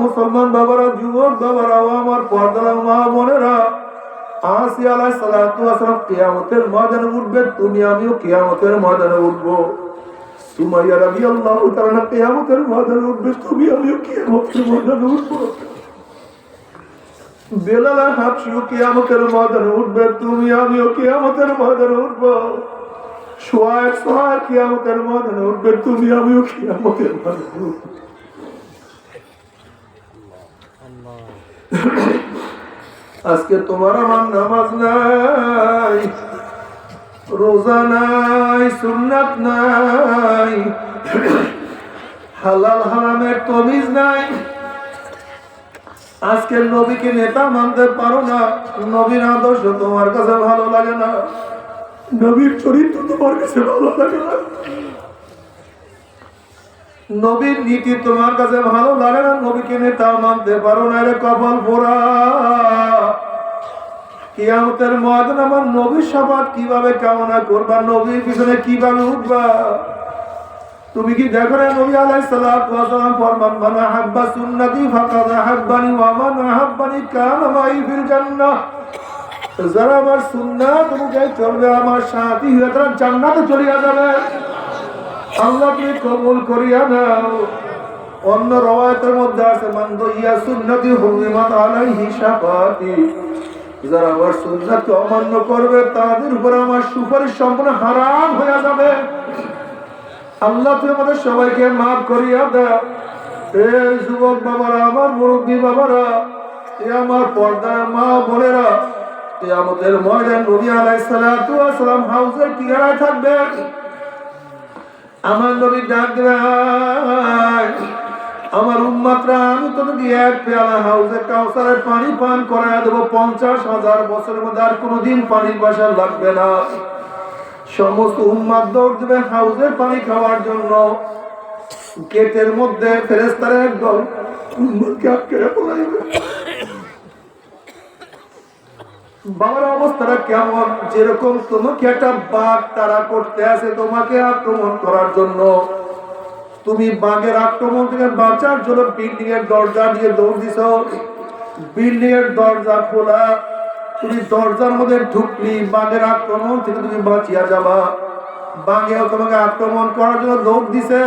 মুসলমান বাবারা, যুবক বাবারা, আমার পর্দার মা বোনেরা, আসিয়া আলাইহিস সালাতু ওয়াস সালাম কিয়ামতের ময়দানে উঠবে, তুমি আমিও কিয়ামতের ময়দানে উঠবো। সুমাইয়া রাদিয়াল্লাহু তাআলা কিয়ামতের ময়দানে উঠবে, তুমি আমিও কিয়ামতের ময়দানে উঠবো। বেলাল হাবশিও কিয়ামতের ময়দানে উঠবে, তুমি আমিও কিয়ামতের ময়দানে উঠবো। সুহায়ব কিয়ামতের ময়দানে উঠবে, তুমি আমিও কিয়ামতের ময়দানে উঠবো। আজকে তোমার আমার নামাজ নাই, রোজা নাই, সুন্নাত নাই, হালাল হারামের তমিজ নাই। আজকে নবীকে নেতা মানতে পারো না, নবীর আদর্শ তোমার কাছে ভালো লাগে না, নবীর চরিত্র তোমার কাছে ভালো লাগে না, নবীর নীতি তোমার কাছে ভালো লাগে না, নবীকে নেতা মানতে পারো না। রে কপাল পোড়া, কিয়ামতের ময়দানে আমার নবীর শাফাত কিভাবে কামনা করবা, নবীর পিছনে কিভাবে উঠবা? তুমি কি দেখো না নবী আলাইহিস সালাতু ওয়াস সালাম ফরমান, মান আহাব্বা সুন্নতি ফাকাদ আহাব্বানি ওয়া মান আহাব্বানি কানা মাই ফিল জান্নাহ। যারা আমার সুন্নাত অনুযায়ী চলবে, আমার সাথী হয়ে তারা জান্নাতে চলে যাবে। আল্লাহ তুমি কবুল করিয়া নাও। অন্য রওয়ায়াতের মধ্যে আছে, মান দুইয়া সুন্নতি হুরিমাত আলাইহি শাফাতি। যারা আমার সুন্নাতকে অমান্য করবে, তাদের উপর আমার সুপারিশ সম্পূর্ণ হারাম হয়ে যাবে। আল্লাহ তুমি আমাদের সবাইকে মাফ করিয়া দাও। এই যুবক বাবারা, আমার মুরব্বী বাবারা, আমার পর্দার মা বোনেরা, কিয়ামতের ময়দানে নবী আলাইহিস সালাতু ওয়াস সালাম হাউজে কিনারায় থাকবেন। আমার নবী ডাক দেবেন, আমার উম্মতরা, আমি তোমাকে এক পেয়ালা হাউজে কাউসারের পানি পান করায় দেবো। 50,000 বছরের মধ্যে আর কোনোদিন পানির বাসা লাগবে না। সমস্ত উম্মত দৌড় দেবে হাউজের পানি খাওয়ার জন্য। গেটের মধ্যে ফেরেশতারা একদল উম্মতকে আটকে পড়াইবে। বাবার অবস্থাটা কেমন? যেরকম তোমাকে একটা বাঘ তাড়া করতে আসে তোমাকে আক্রমণ করার জন্য, তুমি বাঘের আক্রমণ থেকে বাঁচার জন্য বিল্ডিং এর দরজা দিয়ে দৌড় দিছ। বিল্ডিং এর দরজা খোলা, তুমি দরজার মধ্যে ঢুকলি, বাঘের আক্রমণ থেকে তুমি বাঁচিয়া যাবা। বাঘেও তোমাকে আক্রমণ করার জন্য দৌড় দিছে,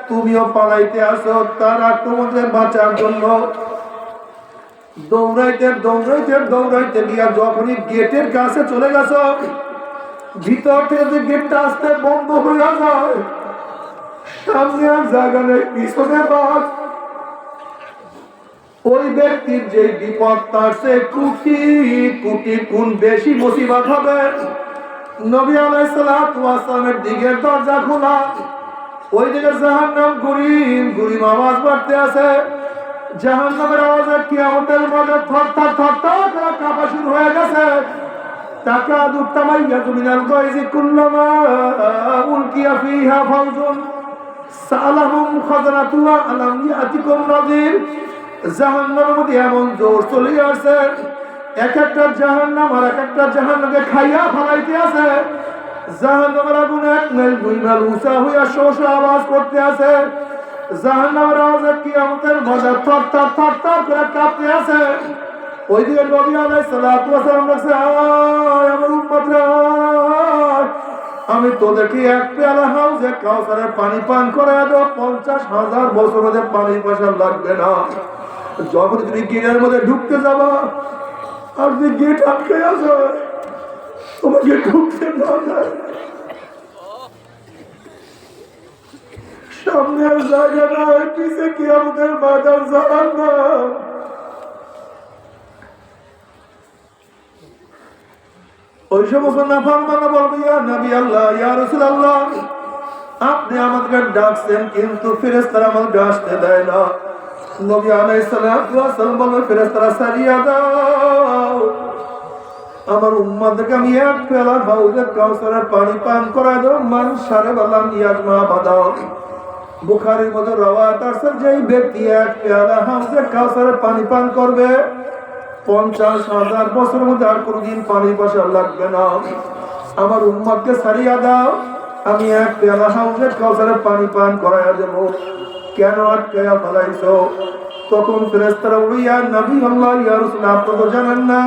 তুমিও পালাইতে আসো তার আক্রমণ থেকে বাঁচার জন্য। দৌড়াইতে দৌড়াইতে দৌড়াইতে গিয়া যখনই গেটের কাছে চলে গেছ, ভিতর থেকে যে গেটটা আসতে বন্ধ হয়ে যায়, সামনে আর জায়গা নেই, পিছনে বাঘ। ওই ব্যক্তির যে বিপদ, তার সে কোটি কোটি গুণ বেশি মুসিবত হবে। নবী আলাইহিস সালাতু ওয়াস সালামের দিকের দরজা খোলা, ওই দিকে জাহান্নাম গুরিম গুরিম আওয়াজ বাড়তে আছে। জাহান্নামের আওয়াজে কিয়ামতের মধ্যে থরথর থরথর করে কাঁপা শুরু হয়ে গেছে। তাকাদু তামাইয়াজু মিনাল গায়জি কুল্লামা উলকিয়া ফিহা ফাওজুন সালাহুম খাযরাতুহা আলাম ইয়াতিকুম নাযীর। জাহান্নামের মধ্যে এমন জোর চলে আসছে, এক একটা জাহান্নাম আর এক একটা জাহান্নামকে খাইয়া ফেলাইতে আছে। জাহান্নামের আগুন 1 মাইল 2 মাইল উঁচা হইয়া শোষ আওয়াজ করতে আছে। জাহান্নামের আওয়াজে কিয়ামতের মধ্যে থরথর থরথর করে কাঁপতে আছে। ওইদিকে নবী আলাইহিস সালাতু ওয়াস সালাম বলছে, আমার উম্মতরা, আমি তোদেরকে এক পেয়ালা হাউজে কাউসারের পানি পান করায় দেব। 50,000 বছর মধ্যে পানির পয়সা লাগবে না। যখন তুমি গেটের মধ্যে ঢুকতে যাবা, আর যদি গেট আটকে আছে, তোমাকে ঢুকতে না যায়, সামনে আর জায়গা নাই, পিছে কিয়ামতের ময়দান জাহান্নাম। ওই সমস্ত নাফরমানরা বলবে, ইয়া নবী আল্লাহ, ইয়া রাসূলুল্লাহ, আপনি আমাদেরকে ডাকছেন কিন্তু ফেরেশতারা আমাদেরকে আসতে দেয় না। নবী আলাইহিস সালাতু ওয়াস সালাম বললেন, ফেরেশতারা সারিয়া দাও, আমার উম্মতকে আমি এক পেয়ালা হাউজে কাউসারের পানি পান করায় দেব। মান শারাবা ইয়াজমা বাদাও। বুখারীর মধ্যে রওয়ায়াত আছে, যেই ব্যক্তি এক পেয়ালা হাউজে কাউসারের পানি পান করবে, 50,000 বছরের মধ্যে আর কোনদিন পানি পয়সা লাগবে না। আমার উম্মতকে ছাড়িয়া দাও, আমি এক পেয়ালা হাউজে কাউসারের পানি পান করাইয়া দেব। কেন আটকাইয়া ফেলাইছো? তখন ফেরেশতারা বলবে, ইয়া নবী আল্লাহ, ইয়া রাসূল, আপনি তো জানেন না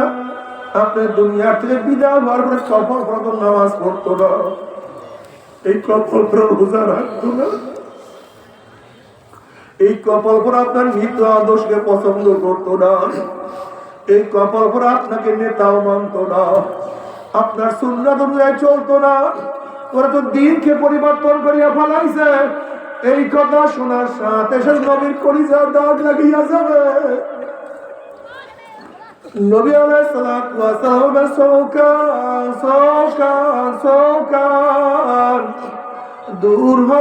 আপনি দুনিয়া থেকে বিদায় হওয়ার পরে কখন প্রথম নামাজ পড়তো না, এই কপাল পর রোজা রাখতো না, এই কপাল পর আপনার নিত্য আদর্শকে পছন্দ করতো না, এই কপাল পর আপনাকে নেতাও মানতো না, আপনার সুন্নাত অনুযায়ী চলতো না, ওরা তো দিনকে পরিবর্তন করিয়া ফেলাইছে। এই কথা শোনার সাথে সাথে নবীর কলিজার দাগ লাগিয়া যাবে। নবী আলাইহিস সালাতু ওয়াস সালাম সৌকান সৌকান সৌকান, দূর হ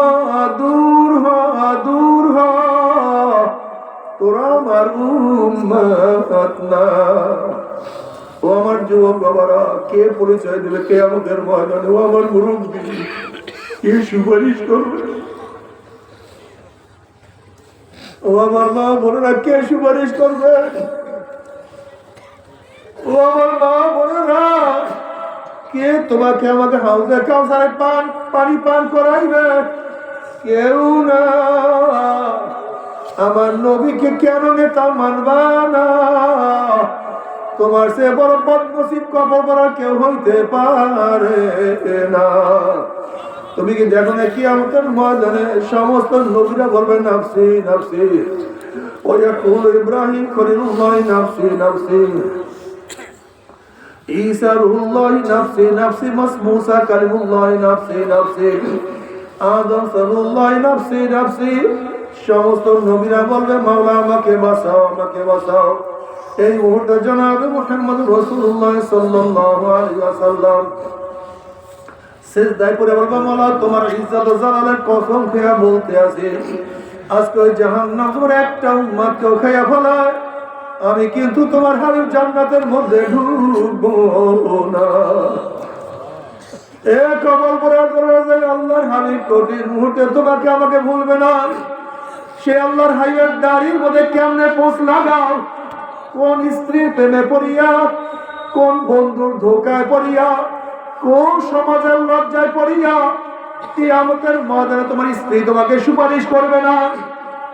দূর হ দূর হ, তোরা আমার উম্মত না। ও আমার যুবক বাবারা, কে পরিচয় দেবে কিয়ামতের ময়দানে? ও আমার মুরব্বি, কে সুপারিশ করবে? ও আমার মা বোনেরা, কে সুপারিশ করবে? ও আমার মা বোনেরা, কে তোমাকে আমাকে হাউজে কাউসারে পানি পান করাইবে? কেউ না। আমার নবীকে কেন নেতা মানবা না? তোমার সে বড় বদনসিব কবর করা কেউ হইতে পারে না। তুমি কি দেখো না কিয়ামতের ময়দানে সমস্ত নবীরা বলবে নাফসি নাফসি, ওয়ায়াকুল ইব্রাহিম খলিলুল্লাহ নাফসি নাফসি, ঈসা রুহুল্লাহ নাফসি নাফসি, মুসা কালিমুল্লাহ নাফসি নাফসি, আদম সরুল্লাহ নাফসি নাফসি। সমস্ত নবীরা বলবে মাওলা আমাকে বাঁচাও আমাকে বাঁচাও। এই মুহূর্তে জনাবে মুহাম্মদ রাসূলুল্লাহ সাল্লাল্লাহু আলাইহি ওয়াসাল্লাম সিজদায় পড়ে বলবে, মাওলা তোমার ইজ্জত ও জালালের কসম খেয়ে বলতে আছি, আজকে ওই জাহান্নামের একটা উম্মতকেও খেয়ে ফেলায় আমি কিন্তু তোমার হাবিব জান্নাতের মধ্যে ঢুকবো না। এ কবল পড়ে আল্লাহর হাবিব কঠিন মুহূর্তে তোমাকে আমাকে ভুলবে না। সে আল্লাহর হাবিবের দাড়ির মধ্যে কেমনে পোষ লাগাও, কোন স্ত্রীর প্রেমে পড়িয়া, কোন বন্ধুর ধোকায় পড়িয়া, কোন সমাজের লজ্জায় পড়িয়া কিয়ামতের ময়দানে তোমার স্ত্রী তোমাকে সুপারিশ করবে না,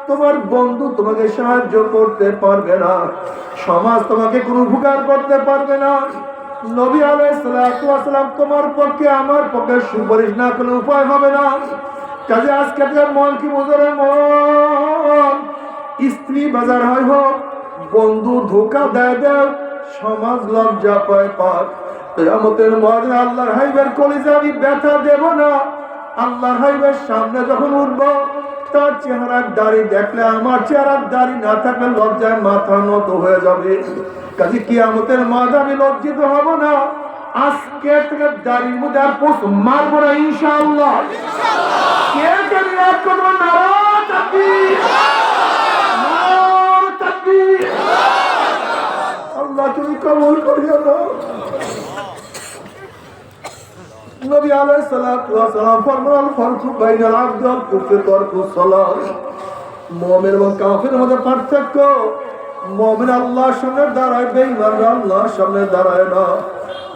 তোমার বন্ধু তোমাকে সাহায্য করতে পারবে না, সমাজ তোমাকে কোনো উপকার করতে পারবে না। নবী আলাইহিস সালাতু ওয়াস সালাম তোমার পক্ষে আমার পক্ষে সুপারিশ না কোনো উপায় হবে না। কাজে আজকে মন কি বুঝরে মন, স্ত্রী বাজার হয় হোক, বন্ধু ধোকা দেয় দেয়, সমাজ লজ্জা পায় পাক, কিয়ামতের ময়দানে আল্লাহর হাবিবের কলিজা আমি ব্যথা দেব না। আল্লাহর হাবিবের সামনে যখন উঠবো, তার চেহারার দাড়ি দেখলে আমার চেহারার দাড়ি না থাকলে লজ্জায় মাথা নত হয়ে যাবে। কাজে কিয়ামতের ময়দানে আমি লজ্জিত হব না। আজকে থেকে দাড়ির মধ্যে আর পোষ মারবো না ইনশাআল্লাহ। কে কে নিয়াত করবো? নারে তাকবীর, নারে তাকবীর। আল্লাহ তুমি কবুল করিও না। নবী আলাইহিস সালাতু ওয়াস সালাম ফরমান, আল ফারকু বাইনাল আবদ ওয়াল কুফর তারকুস সালাত। মুমিন এবং কাফিরের মধ্যে পার্থক্য, মুমিন আল্লাহর সামনে দাঁড়ায়, বেঈমানরা আল্লাহর সামনে দাঁড়ায় না।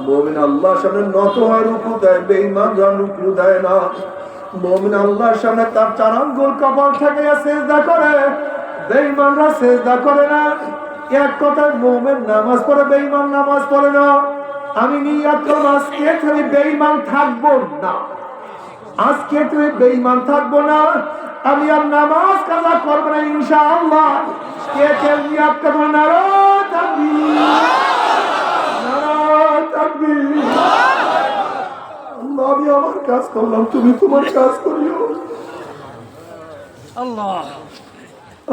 মুমিন আল্লাহর সামনে নত হয়, রুকু দেয়, বেঈমানরা রুকু দেয় না। মুমিন আল্লাহর সামনে তার চার আঙ্গুল কপাল ঠেকাইয়া সিজদা করে, বেঈমানরা সিজদা করে না। এক কথায় মুমিন নামাজ পড়ে, বেঈমান নামাজ পড়ে না। আমি নিয়ত করব আজকে তুমি বেঈমান থাকবো না, আজকে তুমি বেঈমান থাকবো না, আমি আর নামাজ কাজা করব না ইনশাআল্লাহ। কে কে নিয়ত করব? নারে তাকবীর, নারে তাকবীর। আল্লাহ আমি আমার কাজ করলাম, তুমি তোমার কাজ করিও। আল্লাহ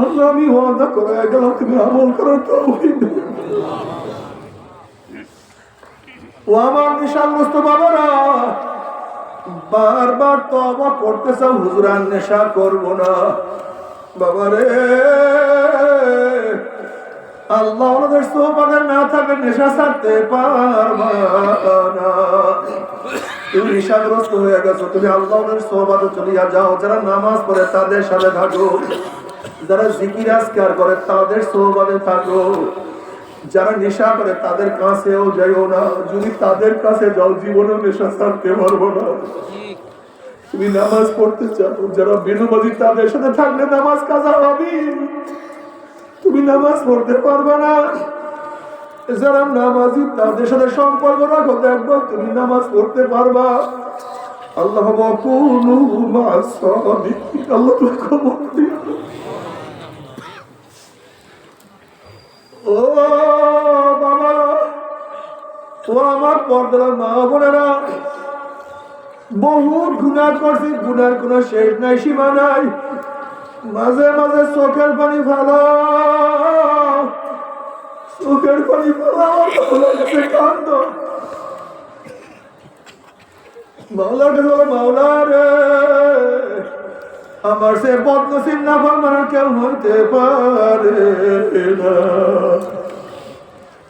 আল্লাহ আমি ওয়াদা করে গেলাম, তুমি আমল করার তৌফিক দাও। ও আমার নেশাগ্রস্ত বাবারা, বারবার তওবা করতেছে, হুজুর আর নেশা করবো না। বাবারে, আল্লাহ ওনাদের সোহবতে না থাকলে নেশা ছাড়তে পারবা না। তুমি নেশাগ্রস্ত হয়ে গেছো, তুমি আল্লাহ ওনাদের সোহবতে চলিয়া যাও। যারা নামাজ পড়ে তাদের সাথে থাকো, যারা জিকির আজকার করে তাদের সোহবতে থাকো, যারা নেশা করে তাদের কাছেও যাইও না। যদি তাদের কাছে যাও জীবনেও নেশা ছাড়তে পারবো না। তুমি নামাজ পড়তে চাও, যারা বেনমাজি তাদের সাথে থাকলে নামাজ কাজা হবে। তুমি নামাজ পড়তে পারবে না, যারা নামাজি তাদের সাথে সম্পর্ক রাখো, দেখবো তুমি নামাজ পড়তে পারবা। আল্লাহ কুনু মা'আস সাদিকিন, আল্লাহ তুমি কবুল দিও। ও বাবা, ও আমার পর্দার মা বোনেরা, বহু গুনাহ করছি, গুনার কোনো শেষ নাই, সীমা নাই। মাঝে মাঝে চোখের পানি ফেলাও, চোখের পানি ফেলাও, কান্দ। মাওলার কাছে বলো, মাওলা রে, আমার সে বদনসিব না ফরমান কেউ হইতে পারে না।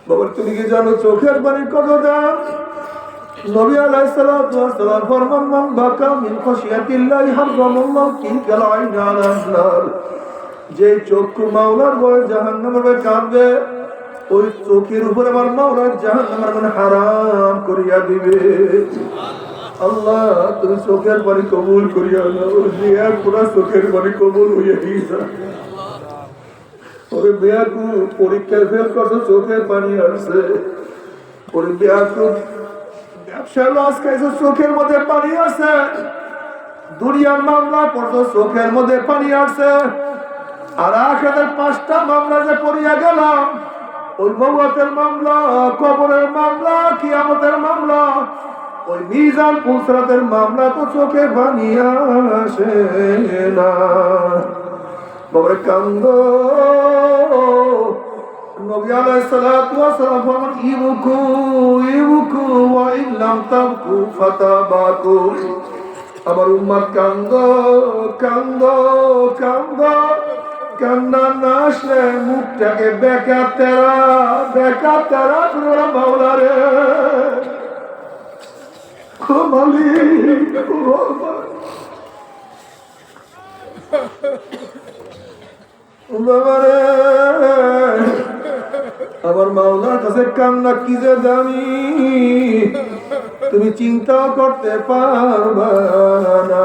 বাবা তুমি কি জানো চোখের পানির কত দাম? নবী আলাইহিস সালাতু ওয়াস সালাম ফরমান, মান বাকা মিন খাশিয়াতিল্লাহি হারামাল্লাহু তিলকাল আইন আলান নার। যে চক্ষু মাওলার ভয়ে জাহান্নামের ভয়ে কাঁদবে, ওই চোখের উপরে আমার মাওলা জাহান্নামের মানে হারাম করিয়া দিবে। আল্লাহ তুমি চোখের পানি কবুল করিয়া নাও, মেয়া পুরা চোখের পানি কবুল হইয়া গিয়েছে। ওরে মেয়াকু পরীক্ষায় ফেল করছো, চোখের পানি আসছে। ওরে মেয়াকু ব্যবসায় লস খাইছো, চোখের মধ্যে পানি আসছে। দুনিয়ার মামলা পড়ছো, চোখের মধ্যে পানি আসছে। আর আখিরাতের 5টা মামলা যে পড়িয়া গেলাম, ওই মওতের মামলা, কবরের মামলা, কিয়ামতের মামলা, ওই মিজান পুসরাতের মামলা তো চোখে পানি আসে না। বাবা কান্দো। নবী আলাইহিস সালাতু ওয়াস সালাম বলেন, ইবকু ইবকু ওয়া ইল্লাম তাবকু ফাতাবাকু। আমার উম্মত কান্দো কান্দো কান্দো, কান্না না আসলে মুখটাকে বেকা তেরা করে মাওলা রে, আমার মাওলার কাছে কান্না কি যে দামি, তুমি চিন্তাও করতে পারবা না।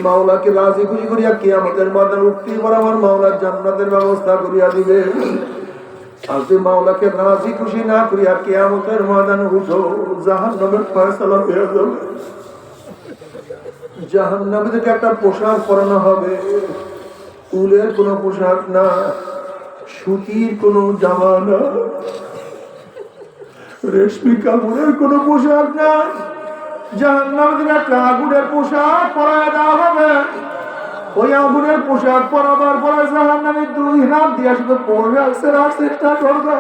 মাওলাকে রাজি খুশি করিয়া কিয়ামতের ময়দানে উঠতে পর আমার মাওলার জান্নাতের ব্যবস্থা করিয়া দিবে। আর তুই মাওলাকে রাজি খুশি না করিয়া কিয়ামতের ময়দানে উঠো, জাহান্নামের ফয়সালা হয়ে যাবে। জাহান্নামীদেরকে একটা পোশাক পরানো হবে, উলের কোনো পোশাক না, সুতির কোনো জামা না, রেশমি কাপড়ের কোনো পোশাক না। জাহান্নামীদের একটা আগুনের পোশাক পরায় দেওয়া হবে। ওই আগুনের পোশাক পরাবার পরে জাহান্নামী 2 হাত দিয়ে শুধু পড়বে আর চেষ্টা করবে,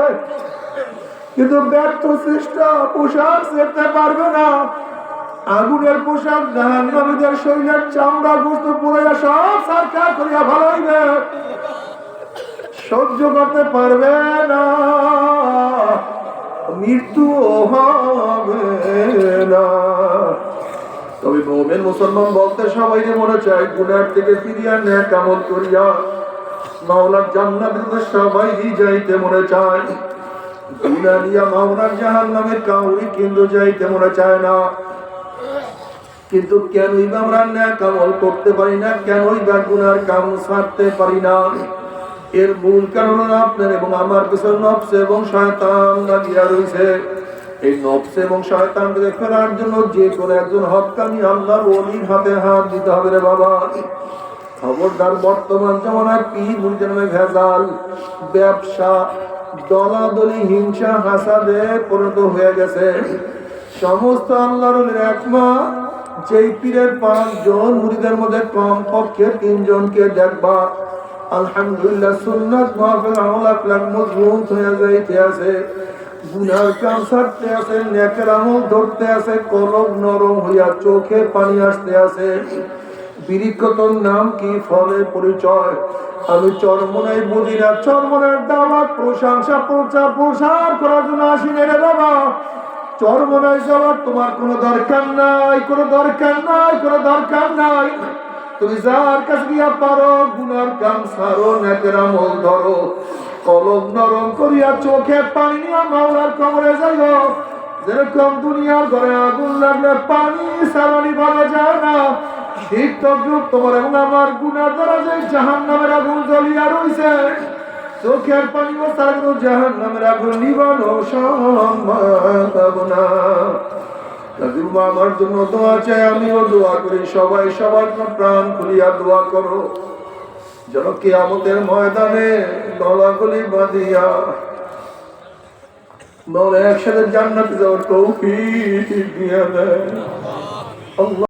কিন্তু ব্যর্থ চেষ্টা, পোশাক ছেড়তে পারবে না। আগুনের পোশাক জাহান্নামীদের শরীরের চামড়া গোস্ত পুড়ে সব সরকার করিয়া ভালাইবে, সহ্য করতে পারবে না, মৃত্যু হবে না। তবে মুমিন মুসলমান বলতে সবাই মনে চায় গুনাহ থেকে ফিরিয়া নেক আমল করিয়া মাওলার জান্নাতে সবাই যাইতে মনে চায়। গুনাহ দিয়া মাওলার জাহান্নামের কাউরি কিন্তু যাইতে মনে চায় না। কিন্তু কেনই বা আমরা নেক আমল করতে পারি না, কেনই বা গুনার কাম ছাড়তে পারি না? এর মূল কারণ আপনার এবং আমার পিছনে নফস এবং শয়তান লাগিয়া রয়েছে। এই নফস এবং শয়তানকে ফেরার জন্য যে কোনো একজন হক্কানি আল্লাহর ওলির হাতে হাত দিতে হবে রে বাবা। খবরদার, বর্তমান জামানায় পীর মুরিদের নামে ভেজাল, ব্যবসা, দলাদলি, হিংসা, হাসাদে পরিণত হয়ে গেছে। সমস্ত আল্লাহর ওলির একমত, যেই পীরের 5 জন মুরিদের মধ্যে কমপক্ষে 3 জনকে দেখবা আলহামদুলিল্লাহ সুন্নাত মাহফিল আমল আকলাক মজবুত হয়ে যাইতে আছে, গুনার কাম ছাড়তে আছে, নেকের আমল ধরতে আছে, কলব নরম হইয়া চোখে পানি আসতে আছে। বিরিক্ষতর নাম কি, ফলের পরিচয় আমি চরমনাই বুঝি না। চরমনের দাওয়াত প্রশংসা প্রচার করার জন্য আসি রে বাবা। চরমনাই যাওয়ার তোমার কোনো দরকার নাই, কোনো দরকার নাই, কোনো দরকার নাই। তুমি যার কাছে গিয়া পারো গুনার কাম সারো, নেকের আমল ধরো, কলম নরম করিয়া চোখে পানি নিয়ে মাওলার কবরে যাইও। যেরকম দুনিয়ার ঘরে আগুন লাগলে পানি সারানি বলা যায় না, শীত তকরূপ তোমার এবং আমার গুনাহ দ্বারা যে জাহান্নামের আগুন জ্বলিয়া রইছে, চোখের পানি ও তার জাহান্নামের আগুন নিবানো সম্ভব না। আমার জন্য দোয়া চাই, আমিও দোয়া করি, সবাই সবার প্রাণ খুলিয়া দোয়া করো যেন কিয়ামতের ময়দানে গলাগলি বাঁধিয়া একসাথে জান্নাতে যাওয়ার তৌফিক দিয়া দেয়।